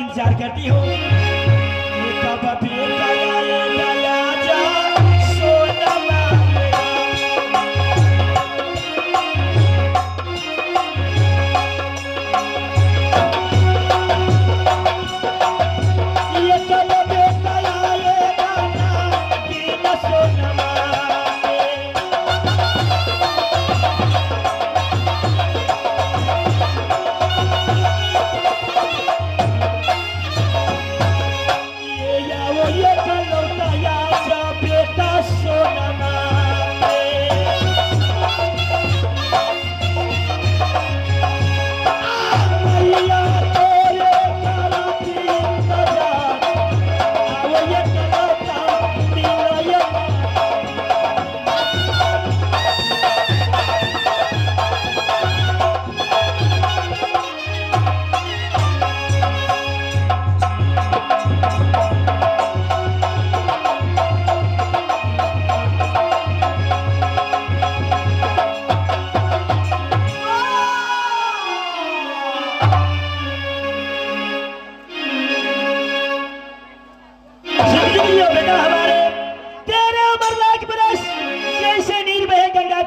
इंतजार करती हूँ। ये कब बेटा आएगा राजा सोनमा मेरा। ये कब बेटा आएगा बिना सोनमा। ये कलौटा आजा बेटा सोनमा मैया तोरे कराती इंतजार। आओ ये कलौटा दिलाया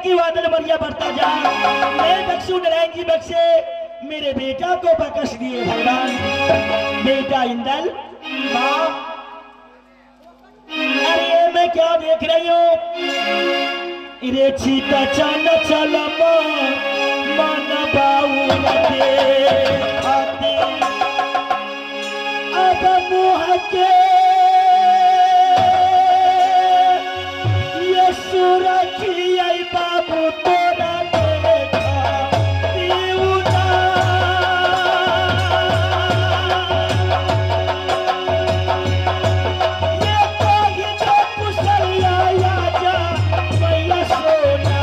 की बादल मरिया बढ़ता जा। मैं बख्शू नारायण जी बख्शे मेरे बेटा को बख्श दिए भगवान। बेटा इंदल माँ, अरे मैं क्या देख रही हूँ। रे चीता चल चल मन बाऊ आते अब मुँह के ये सुरखी बाबू तोरा देखा दीउना। ये कोई तो कुशलिया आजा मैया सोना।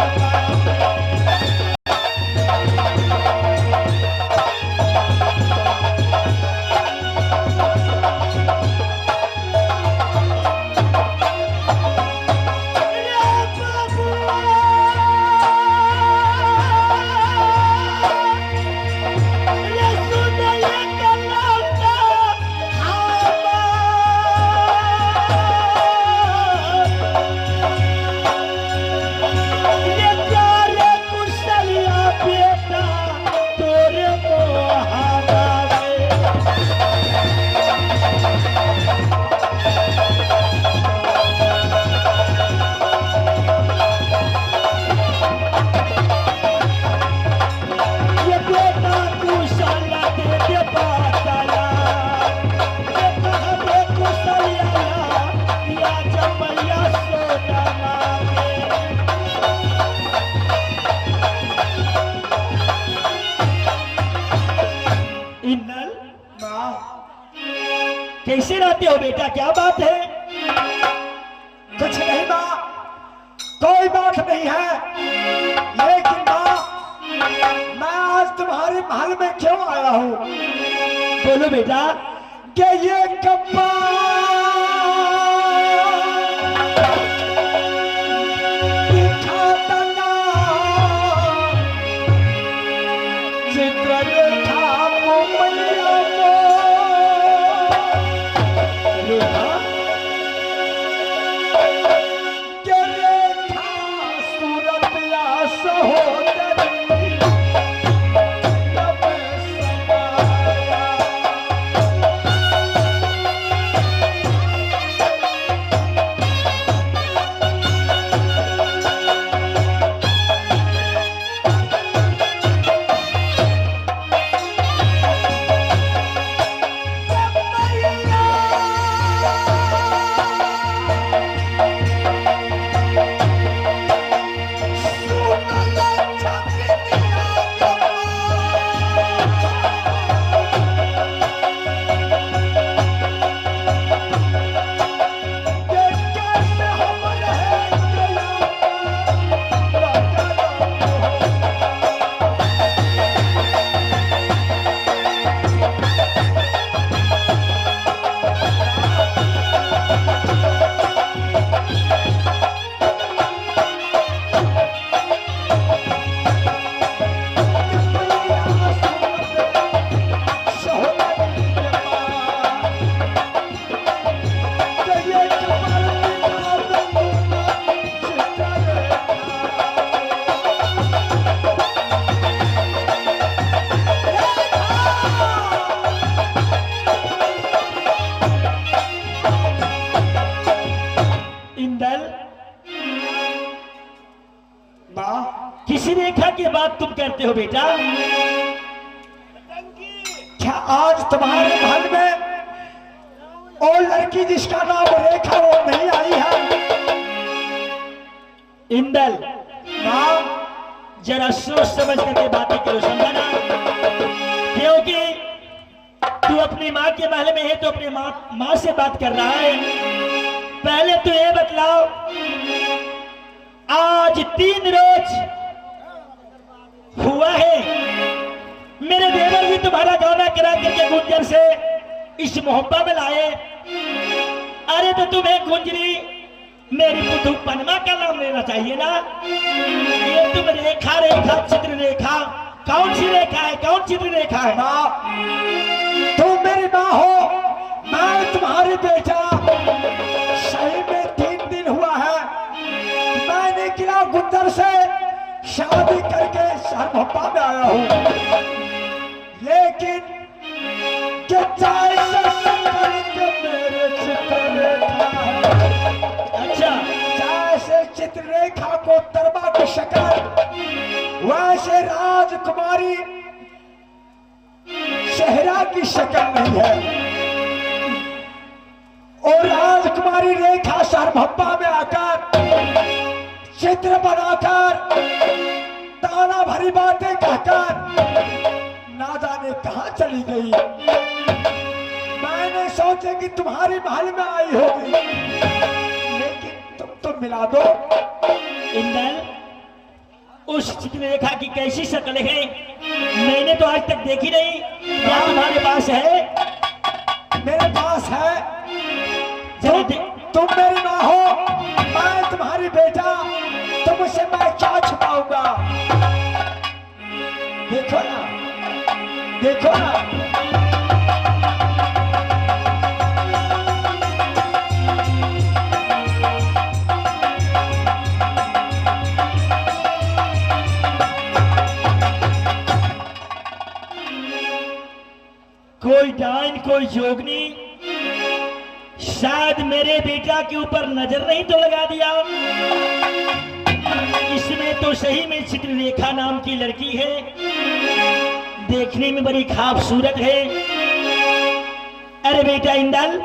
कैसे रहते हो बेटा, क्या बात है? कुछ नहीं माँ, कोई बात नहीं है। लेकिन माँ, मैं आज तुम्हारे महल में क्यों आया हूँ? बोलो बेटा। कि ये कब्बा दिखाता ना चित्र देखा मैया करते हो बेटा? क्या आज तुम्हारे महल में और लड़की जिसका नाम रेखा वो नहीं आई है? इंदल, माँ, जरा सोच समझ करके बातें करो, समझा ना? क्योंकि तू अपनी माँ के महल में है तो अपनी माँ से बात कर रहा है। पहले तो ये बतलाओ, आज 3 रोज हुआ है मेरे देवर भी तुम्हारा गाना करा करके गुंजर से इस मोहब्बत में लाए। अरे तो तुम्हें गुंजरी मेरी पुतू पनमा का नाम लेना चाहिए ना। ये तुम रेखा रेखा चित्र रेखा, कौन सी रेखा है, कौन चित्र रेखा है? माँ, तुम मेरी माँ हो, मैं तुम्हारी बेटा। सही में 3 दिन हुआ है मैंने किला गुंदर से शादी करके सरभप्पा में आया हूँ, लेकिन मेरे चित्ररेखा है। अच्छा, जैसे चित्ररेखा को तरमा की शक्ल, वैसे राजकुमारी शहरा की शक्ल नहीं है। और राजकुमारी रेखा सरभप्पा में आकर चित्र बनाकर ताना भरी बातें कहकर ना जाने कहां चली गई। मैंने सोचा कि तुम्हारी महल में आई होगी, लेकिन तुम तो मिला दो। इंदल, उस चित्ररेखा की कैसी शक्ल है? मैंने तो आज तक देखी नहीं। क्या तुम्हारे पास है? मेरे पास है। जरा तुम मेरी माँ हो, मैं तुम्हारी बेटा, तुमसे मैं क्या छुपाऊंगा? देखो ना, देखो ना। कोई डाइन, कोई जोगनी शायद मेरे बेटा के ऊपर नजर नहीं तो लगा दिया। इसमें तो सही में चित्ररेखा नाम की लड़की है, देखने में बड़ी खूबसूरत है। अरे बेटा इंदल,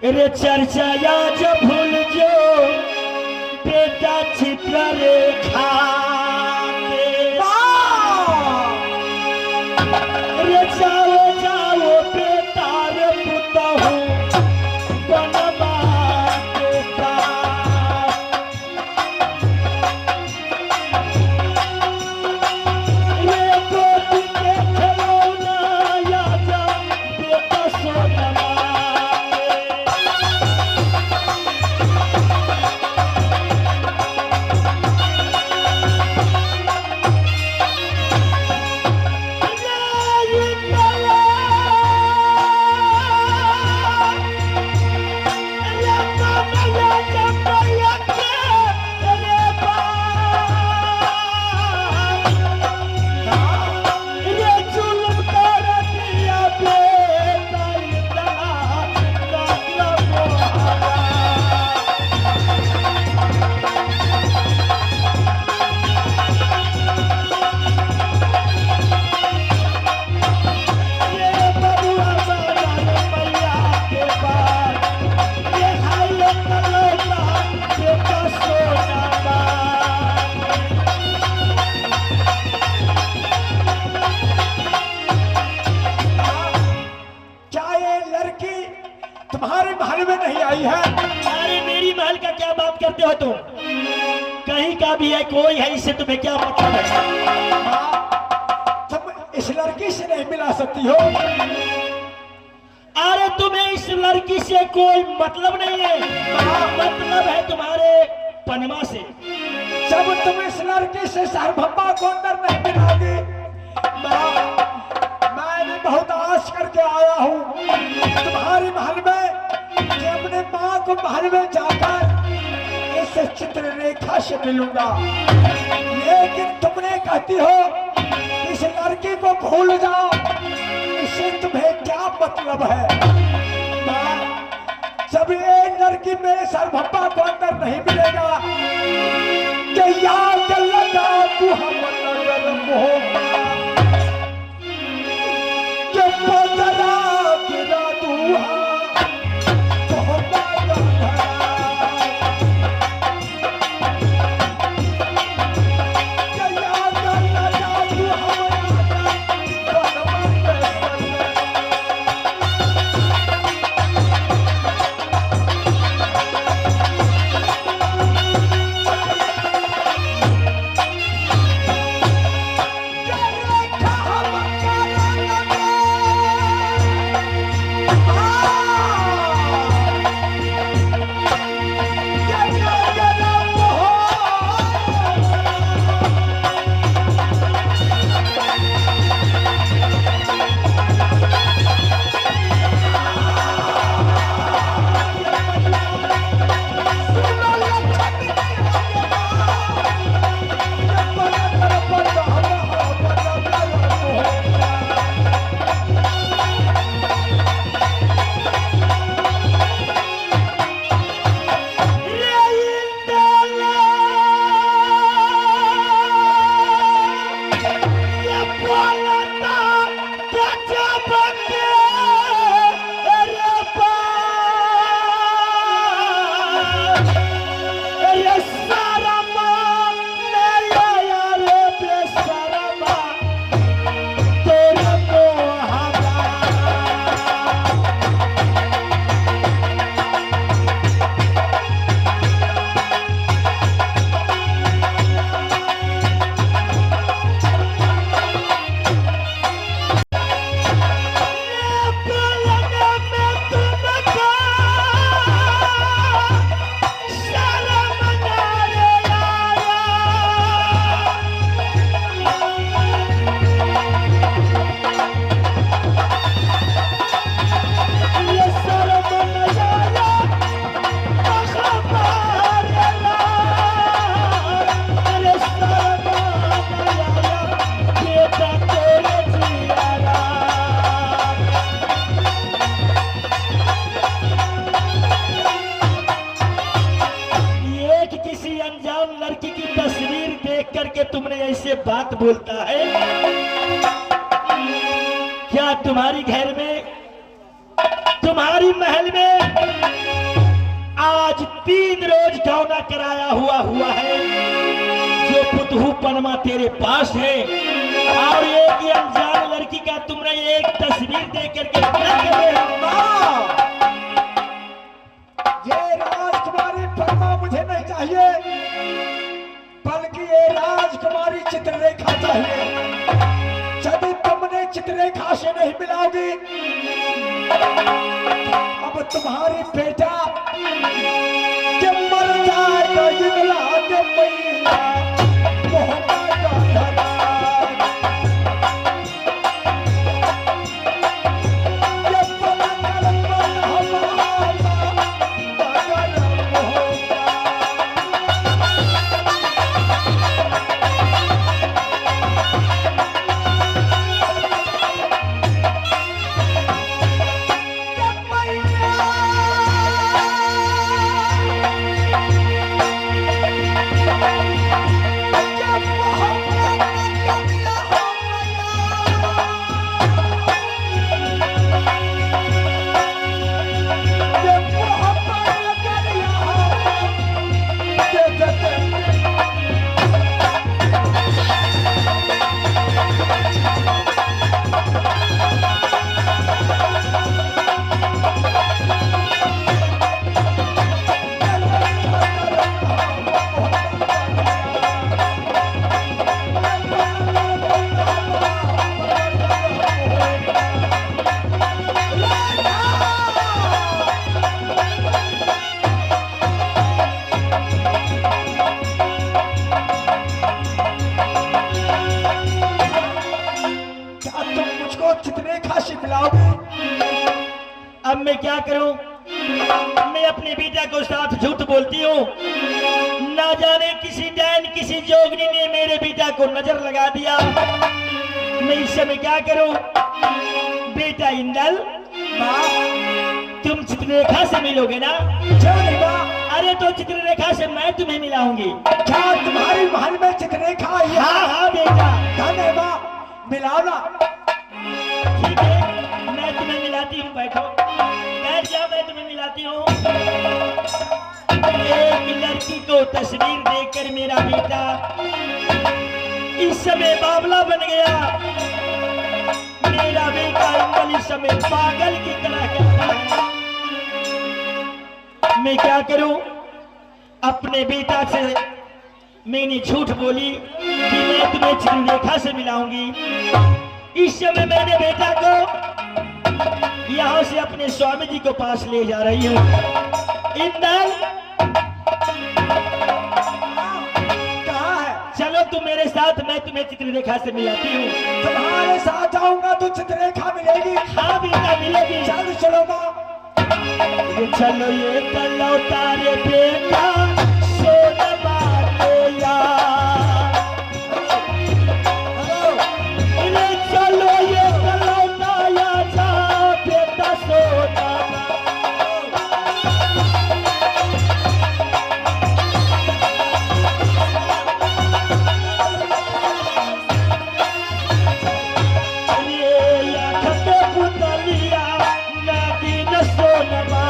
अरे चर्चा आज भूल जो बेटा चित्ररेखा के। अरे जाओ जाओ बेटा रे पुतहु बनवा के पास। रे गोदी के खिलौना या जा बेटा सोनमा तुम्हारे महल में नहीं आई है? अरे मेरी महल का क्या बात करते हो तुम? कहीं का भी है, कोई है, इससे तुम्हें क्या मतलब है? हाँ, तुम इस लड़की से नहीं मिला सकती हो? अरे तुम्हें इस लड़की से कोई मतलब नहीं है, मतलब है तुम्हारे पनमा से। जब तुम इस लड़की से सरभप्पा को अंदर नहीं मिलाओगी, मैंने बहुत आस करके आया हूँ तुम्हारी महल में कि अपने माँ को महल में जाकर इस चित्ररेखा से मिलूंगा, लेकिन तुमने कहती हो इस लड़की को भूल जाओ। इससे तुम्हें क्या मतलब है? माँ, जब ये लड़की मेरे सरभप्पा को अंदर नहीं मिलेगा कि याद हम नगर मोहब्बा के बदला गिरा दूहा मोहब्बा गाना के याद न जादू हमारा बनवा तुमने ऐसे बात बोलता है? क्या तुम्हारी घर में, तुम्हारी महल में आज 3 रोज गौना कराया हुआ है, जो पुतहू पनमा तेरे पास है, और एक अनजान लड़की का तुमने एक तस्वीर दे करके क्या करे? ये राजकुमारी परमा मुझे नहीं चाहिए, बल्कि ये राजकुमारी चित्ररेखा चाहिए। यदि तुमने चित्ररेखा से नहीं मिलाओगी, अब तुम्हारी बेटा जब मर जाएगा इगला के मैया मोहब्बत का धरा। जब पलंग पर हमारा मगर मोहब्बत अब मैं क्या करूं? मैं अपने बेटा को साथ झूठ बोलती हूँ। ना जाने किसी डैन किसी जोगनी ने मेरे बेटा को नजर लगा दिया। मैं इस समय क्या करूं? बेटा इंदल, तुम चित्ररेखा से मिलोगे ना? क्यों नहीं माँ? अरे तो चित्ररेखा से मैं तुम्हें मिलाऊंगी। क्या तुम्हारी महल में चित्ररेखा आई है? हाँ हाँ बेटा। धन्यवाद, मिलाना। ठीक है, मैं तुम्हें मिलाती हूँ, बैठो, बैठ जाओ, मैं तुम्हें मिलाती हूँ। एक लड़की को तस्वीर देखकर मेरा बेटा इस समय बावला बन गया। मेरा बेटा इंगल इस समय पागल की तरह करता है। मैं क्या करूं? अपने बेटा से मैंने झूठ बोली कि मैं तुम्हें चित्ररेखा से मिलाऊंगी। इस समय मैंने बेटा को यहां से अपने स्वामी जी को पास ले जा रही हूं। इंदल, कहाँ है? चलो तुम मेरे साथ, मैं तुम्हें चित्ररेखा से मिलाती हूँ। तुम्हारे साथ जाऊंगा तो चित्ररेखा मिलेगी। हाँ बेटा, मिलेगी। चल चलो माँ। ये चलो ये कलो तारे बेटा सोनमा के यार। ये चलो ये कलो ताया जा बेटा सोनमा। ये आँख के पुतलिया नागिन सोनमा।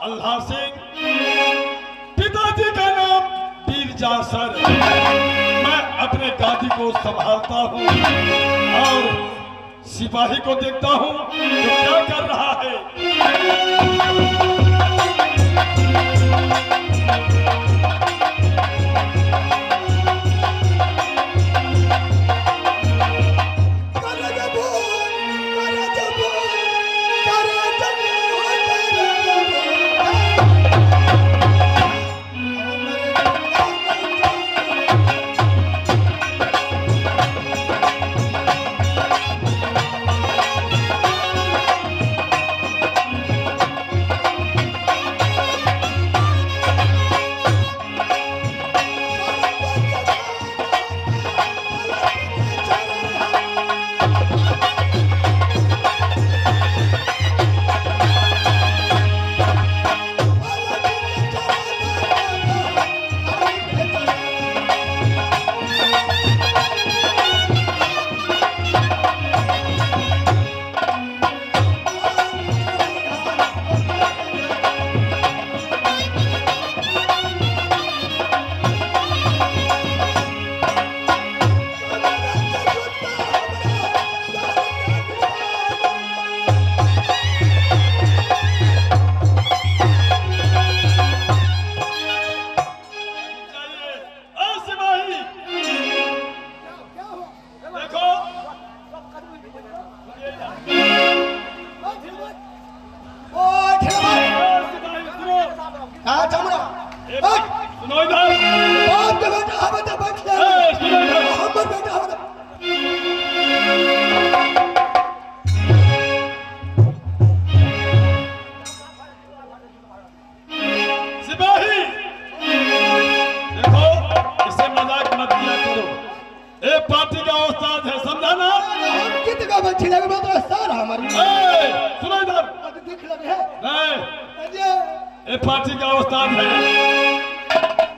अल्लाह सिंह, पिताजी का नाम वीर जासर। मैं अपने दादी को संभालता हूँ और सिपाही को देखता हूँ जो क्या कर रहा है। अच्छी लगे मैं तो सारा हमारी सुनो इधर दिख लगे है नहीं अजय ये पार्टी का उस्ताद है